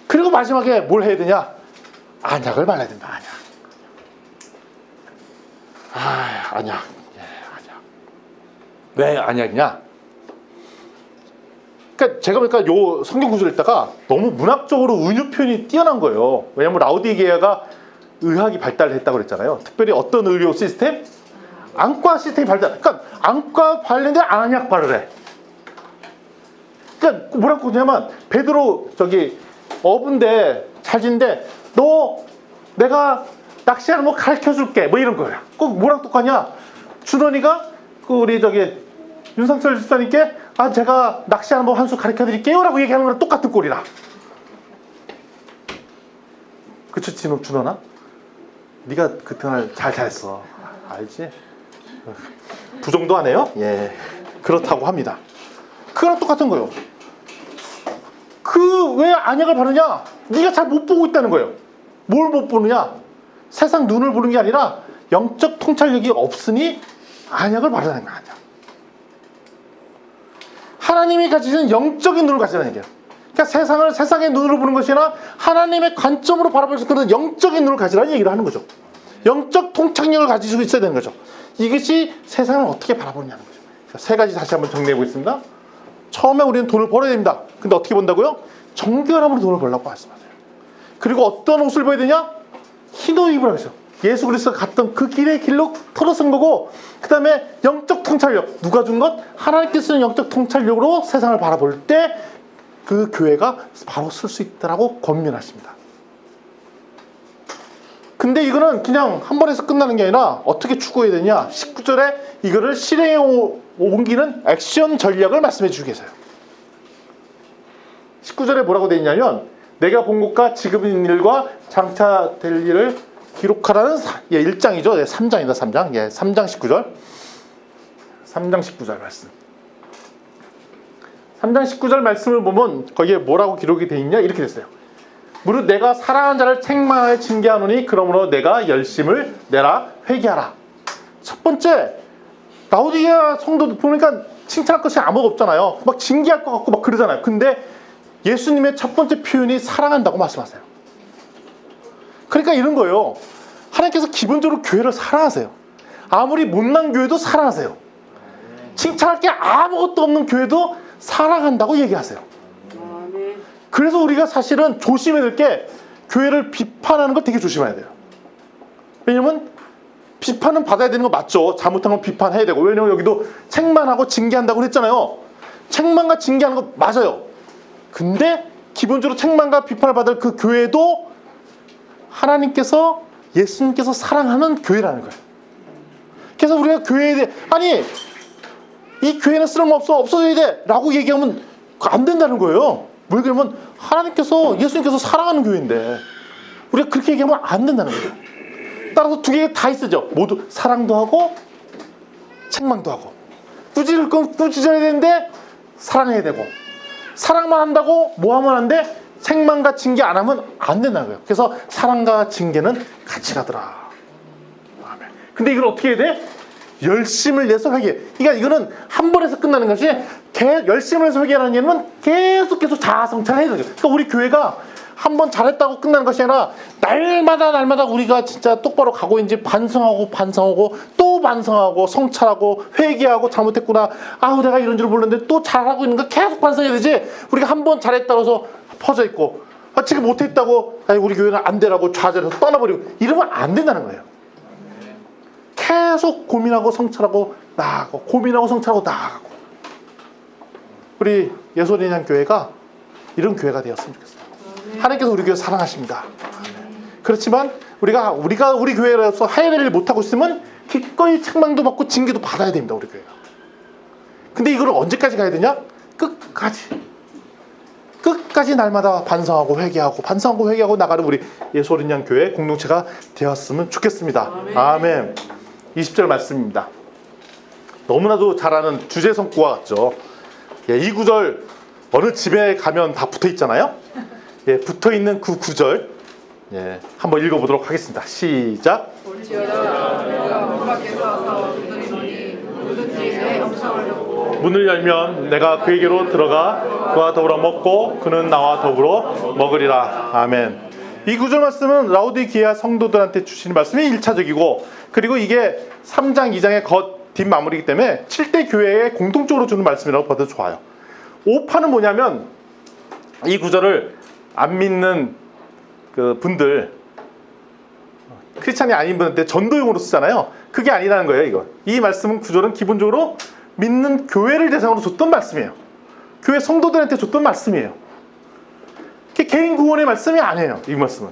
그리고 마지막에 뭘 해야 되냐? 안약을 발라야 된다. 안약. 왜 안약이냐? 그러니까 제가 보니까 요 성경 구절을 읽다가 너무 문학적으로 은유 표현이 뛰어난 거예요. 왜냐하면 라오디게아가 의학이 발달했다고 그랬잖아요. 특별히 어떤 의료 시스템? 안과 시스템이 발달. 그러니까 안과 발레인데 안약 바르래. 그러니까 뭐라고 하냐면 베드로 어부인데 잘진데 너 내가 낚시하는 거 가르쳐줄게 뭐 이런 거야. 꼭 뭐랑 똑같냐? 준원이가 우리 윤상철 집사님께 제가 낚시하는 법 한 수 가르쳐드릴게요 라고 얘기하는 거랑 똑같은 꼴이라. 그쵸 준원아? 네가 그날 잘 잘했어. 알지? 부정도 안 해요? 예, 그렇다고 합니다. 그거랑 똑같은 거예요. 왜 안약을 바르냐? 네가 잘 못 보고 있다는 거예요. 뭘 못 보느냐? 세상 눈을 보는 게 아니라 영적 통찰력이 없으니 안약을 바르는 거 아니야. 하나님이 가지신 영적인 눈을 가지라는 얘기예요. 그러니까 세상을 세상의 눈으로 보는 것이 아니라 하나님의 관점으로 바라볼 수 있는 영적인 눈을 가지라는 얘기를 하는 거죠. 영적 통찰력을 가지고 있어야 되는 거죠. 이것이 세상을 어떻게 바라보냐는 거죠. 세 가지 다시 한번 정리해 보겠습니다. 처음에 우리는 돈을 벌어야 됩니다. 근데 어떻게 번다고요? 정결함으로 돈을 벌라고 말씀하세요. 그리고 어떤 옷을 입어야 되냐? 흰옷 입으라고 했어요. 예수 그리스도가 갔던 그 길의 길로 틀어선 거고, 그 다음에 영적 통찰력. 누가 준 것? 하나님께서 주는 영적 통찰력으로 세상을 바라볼 때 그 교회가 바로 쓸 수 있다라고 권면하십니다. 근데 이거는 그냥 한 번에서 끝나는 게 아니라 어떻게 추구해야 되냐? 19절에 이거를 실행에 옮기는 액션 전략을 말씀해 주고 계세요. 19절에 뭐라고 되어 있냐면 내가 본 것과 지금 있는 일과 장차 될 일을 기록하라는 1장이죠. 3장이다. 3장. 3장 19절. 3장 19절 말씀. 3장 19절 말씀을 보면 거기에 뭐라고 기록이 되어 있냐? 이렇게 됐어요. 무릇 내가 사랑하는 자를 책망하여 징계하노니 그러므로 내가 열심을 내라 회개하라. 첫 번째, 라오디게아 성도 보니까 칭찬할 것이 아무것도 없잖아요. 막 징계할 것 같고 막 그러잖아요. 근데 예수님의 첫 번째 표현이 사랑한다고 말씀하세요. 그러니까 이런 거예요. 하나님께서 기본적으로 교회를 사랑하세요. 아무리 못난 교회도 사랑하세요. 칭찬할 게 아무것도 없는 교회도 사랑한다고 얘기하세요. 그래서 우리가 사실은 조심해야 될 게 교회를 비판하는 걸 되게 조심해야 돼요. 왜냐면 비판은 받아야 되는 거 맞죠. 잘못한 건 비판해야 되고. 왜냐면 여기도 책망하고 징계한다고 그랬잖아요. 책망과 징계하는 거 맞아요. 근데 기본적으로 책망과 비판을 받을 그 교회도 하나님께서 예수님께서 사랑하는 교회라는 거예요. 그래서 우리가 교회에 대해 아니 이 교회는 쓸모없어 없어져야 돼 라고 얘기하면 안 된다는 거예요. 왜 그러면 하나님께서 예수님께서 사랑하는 교회인데 우리가 그렇게 얘기하면 안 된다는 거예요. 따라서 두 개 다 있어죠. 모두 사랑도 하고 책망도 하고 꾸짖을 건 꾸짖어야 되는데 사랑해야 되고 사랑만 한다고 뭐 하면 안 돼? 책망과 징계 안 하면 안 된다는 거예요. 그래서 사랑과 징계는 같이 가더라. 아멘. 근데 이걸 어떻게 해야 돼? 열심을 내서 회개. 그러니까 이거는 한 번에서 끝나는 것이 열심을 내서 회개하는 얘는 계속 자아성찰을 해야 돼요. 그러니까 우리 교회가 한 번 잘했다고 끝나는 것이 아니라 날마다 우리가 진짜 똑바로 가고 있는지 반성하고 또 반성하고 성찰하고 회개하고 잘못했구나. 아우 내가 이런 줄 몰랐는데 또 잘하고 있는 거 계속 반성해야 되지. 우리가 한 번 잘했다고 해서 퍼져 있고 지금 못했다고 우리 교회는 안 되라고 좌절해서 떠나버리고 이러면 안 된다는 거예요. 계속 고민하고 성찰하고 나아가고 고민하고 성찰하고 나아가고 우리 예수리냥 교회가 이런 교회가 되었으면 좋겠어요. 하나님께서 우리 교회 사랑하십니다. 그렇지만 우리가 우리 교회라서 해야 될 일 못하고 있으면 기꺼이 책망도 받고 징계도 받아야 됩니다. 우리 교회가. 근데 이걸 언제까지 가야 되냐? 끝까지 날마다 반성하고 회개하고 나가는 우리 예수리냥 교회 공동체가 되었으면 좋겠습니다. 아멘. 20절 말씀입니다. 너무나도 잘 아는 주제 성구와 같죠. 이 구절 어느 집에 가면 다 붙어 있잖아요. 붙어있는 그 구절 한번 읽어보도록 하겠습니다. 시작. 문을 열면 내가 그에게로 들어가 그와 더불어 먹고 그는 나와 더불어 먹으리라. 아멘. 이 구절 말씀은 라오디게아 성도들한테 주시는 말씀이 1차적이고 그리고 이게 3장 2장의 뒷마무리이기 때문에 7대 교회에 공통적으로 주는 말씀이라고 봐도 좋아요. 5파는 뭐냐면 이 구절을 안 믿는 그 분들 크리스찬이 아닌 분한테 전도용으로 쓰잖아요. 그게 아니라는 거예요. 이거. 이 말씀은 구절은 기본적으로 믿는 교회를 대상으로 줬던 말씀이에요. 교회 성도들한테 줬던 말씀이에요. 개인 구원의 말씀이 아니에요. 이 말씀은.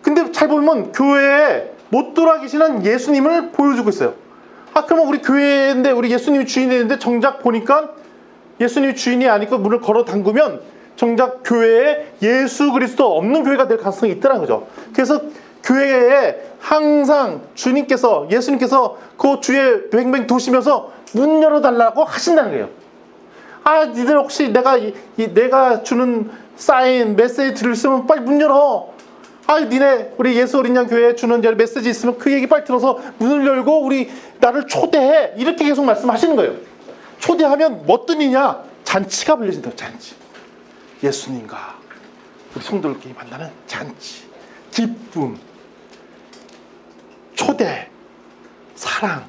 근데 잘 보면 교회에 못 돌아계시는 예수님을 보여주고 있어요. 그러면 우리 교회인데 우리 예수님이 주인인데 정작 보니까 예수님이 주인이 아니고 문을 걸어 잠그면 정작 교회에 예수 그리스도 없는 교회가 될 가능성이 있다는 거죠. 그래서 교회에 항상 예수님께서 그 주에 뱅뱅 도시면서 문 열어달라고 하신다는 거예요. 니들 혹시 내가 주는 사인 메시지를 쓰면 빨리 문 열어. 니네 우리 예수 어린 양 교회에 주는 메시지 있으면 그 얘기 빨리 들어서 문을 열고 나를 초대해. 이렇게 계속 말씀하시는 거예요. 초대하면 뭐 뜨느냐? 잔치가 불려진다고. 잔치. 예수님과 우리 성도들끼리 만나는 잔치, 기쁨, 초대, 사랑.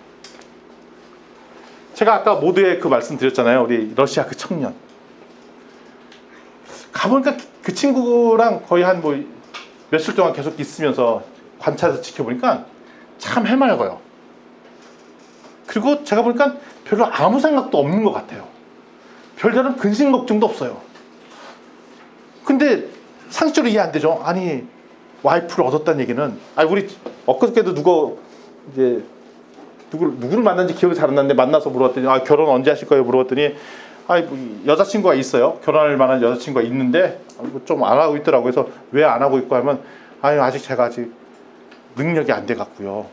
제가 아까 모두에 그 말씀 드렸잖아요. 우리 러시아 그 청년. 가보니까 그 친구랑 거의 한 며칠 동안 계속 있으면서 관찰해서 지켜보니까 참 해맑어요. 그리고 제가 보니까 별로 아무 생각도 없는 것 같아요. 별다른 근심 걱정도 없어요. 근데 상식적으로 이해 안 되죠. 와이프를 얻었다는 얘기는 우리 엊그저께도 누가 이제 누구를 만난지 기억이 잘 안 나는데 만나서 물어봤더니 결혼 언제 하실 거예요? 물어봤더니 뭐 여자친구가 있어요. 결혼할 만한 여자친구가 있는데 좀 안 하고 있더라고요. 그래서 왜 안 하고 있고 하면 아직 제가 아직 능력이 안 돼 갖고요.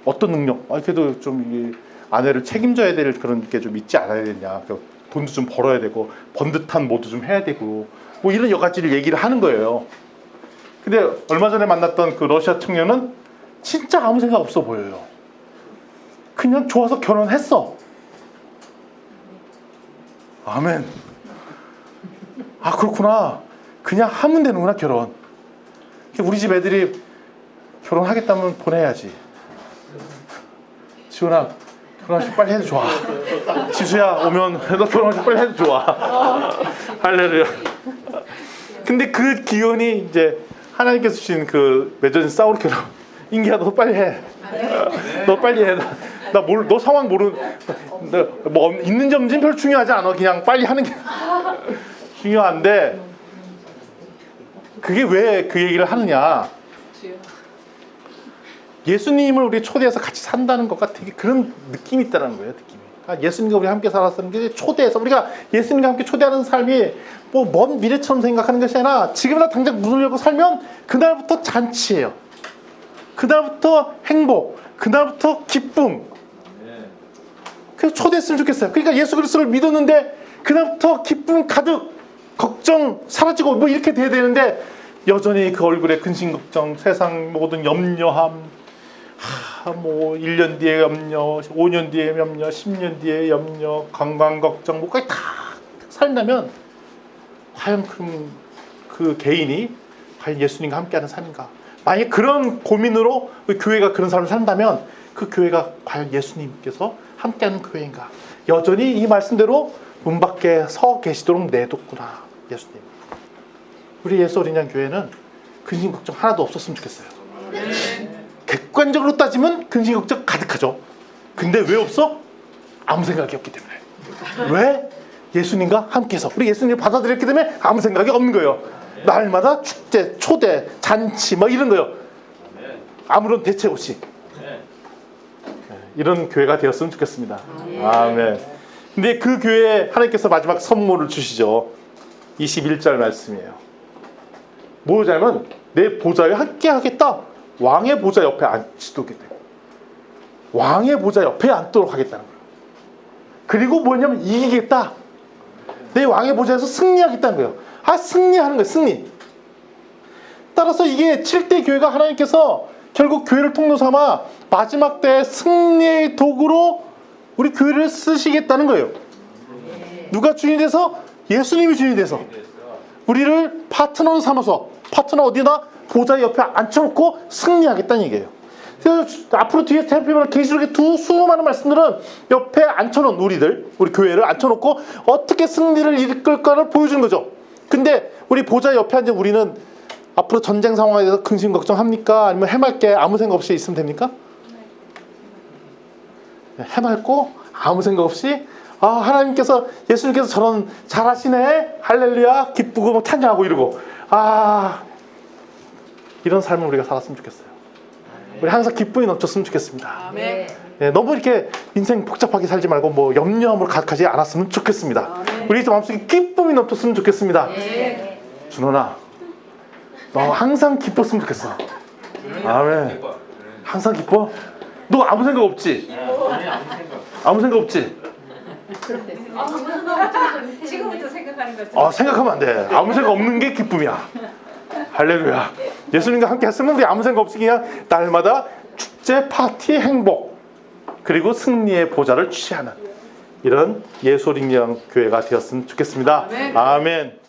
어떤 능력? 그래도 좀 이 아내를 책임져야 될 그런 게 좀 있지 않아야 되냐. 돈도 좀 벌어야 되고 번듯한 뭐도 좀 해야 되고 뭐 이런 여러 가지를 얘기를 하는 거예요. 근데 얼마 전에 만났던 그 러시아 청년은 진짜 아무 생각 없어 보여요. 그냥 좋아서 결혼했어. 아멘. 그렇구나. 그냥 하면 되는구나 결혼. 우리 집 애들이 결혼하겠다면 보내야지. 지훈아 결혼식 빨리 해도 좋아. 지수야 오면 너 결혼식 빨리 해도 좋아. 할렐루야. 근데 그 기운이 이제 하나님께서 주신 그 맺어진 싸울 결혼. 인기야 너 빨리 해. 너 빨리 해. 너 상황 뭐 있는지 없는지 별로 중요하지 않아. 그냥 빨리 하는 게 중요한데 그게 왜 그 얘기를 하느냐. 예수님을 우리 초대해서 같이 산다는 것과 되게 그런 느낌이 있다는 거예요. 느낌이. 예수님과 우리 함께 살았다는 게 초대해서 우리가 예수님과 함께 초대하는 삶이 뭐 먼 미래처럼 생각하는 것이 아니라 지금이나 당장 문을 열고 살면 그날부터 잔치예요. 그날부터 행복, 그날부터 기쁨. 그래서 초대했으면 좋겠어요. 그러니까 예수 그리스도를 믿었는데 그날부터 기쁨 가득, 걱정 사라지고 뭐 이렇게 돼야 되는데 여전히 그 얼굴에 근심 걱정, 세상 모든 염려함, 뭐 1년 뒤에 염려, 5년 뒤에 염려, 10년 뒤에 염려, 건강 걱정 뭐까지 다 살다면 과연 그 개인이 과연 예수님과 함께하는 삶인가? 만약 그런 고민으로 그 교회가 그런 삶을 산다면 그 교회가 과연 예수님께서 함께하는 교회인가? 여전히 이 말씀대로 문 밖에 서 계시도록 내뒀구나 예수님. 우리 예수 어린 양 교회는 근심 걱정 하나도 없었으면 좋겠어요. 객관적으로 따지면 근심 걱정 가득하죠. 근데 왜 없어? 아무 생각이 없기 때문에. 왜? 예수님과 함께해서 우리 예수님을 받아들였기 때문에 아무 생각이 없는 거예요. 날마다 축제, 초대, 잔치 뭐 이런 거요. 아무런 대책 없이 이런 교회가 되었으면 좋겠습니다. 아멘. 근데 그 교회에 하나님께서 마지막 선물을 주시죠. 21절 말씀이에요. 뭐냐면 내 보좌에 함께 하겠다. 왕의 보좌 옆에 앉히도록 했대요. 왕의 보좌 옆에 앉도록 하겠다는 거예요. 그리고 뭐냐면 이기겠다. 내 왕의 보좌에서 승리하겠다는 거예요. 승리하는 거예요. 승리. 따라서 이게 7대 교회가 하나님께서 결국 교회를 통로 삼아 마지막 때 승리의 도구로 우리 교회를 쓰시겠다는 거예요. 누가 주인이 돼서? 예수님이 주인이 돼서 우리를 파트너로 삼아서 파트너 어디나 보좌 옆에 앉혀놓고 승리하겠다는 얘기예요. 그래서 앞으로 뒤에 태평을 계시록의 두 수많은 말씀들은 옆에 앉혀놓은 우리 교회를 앉혀놓고 어떻게 승리를 이끌까를 보여주는 거죠. 근데 우리 보좌 옆에 앉은 우리는 앞으로 전쟁 상황에 대해서 근심 걱정합니까? 아니면 해맑게 아무 생각 없이 있으면 됩니까? 해맑고 아무 생각 없이 하나님께서 예수님께서 저런 잘하시네 할렐루야 기쁘고 뭐 찬양하고 이러고 이런 삶을 우리가 살았으면 좋겠어요. 우리 항상 기쁨이 넘쳤으면 좋겠습니다. 아멘. 네, 너무 이렇게 인생 복잡하게 살지 말고 뭐 염려함으로 가득하지 않았으면 좋겠습니다. 아멘. 우리 마음속에 기쁨이 넘쳤으면 좋겠습니다. 네. 준원아 너 항상 기뻤으면 좋겠어. 아멘. 항상 기뻐? 너 아무 생각 없지? 아무 생각 없지? 지금부터 생각하는 거죠. 생각하면 안 돼. 아무 생각 없는 게 기쁨이야. 할렐루야. 예수님과 함께 했으면 우리 아무 생각 없이 그냥 날마다 축제, 파티, 행복 그리고 승리의 보좌를 취하는 이런 예수 어린 양 교회가 되었으면 좋겠습니다. 아멘.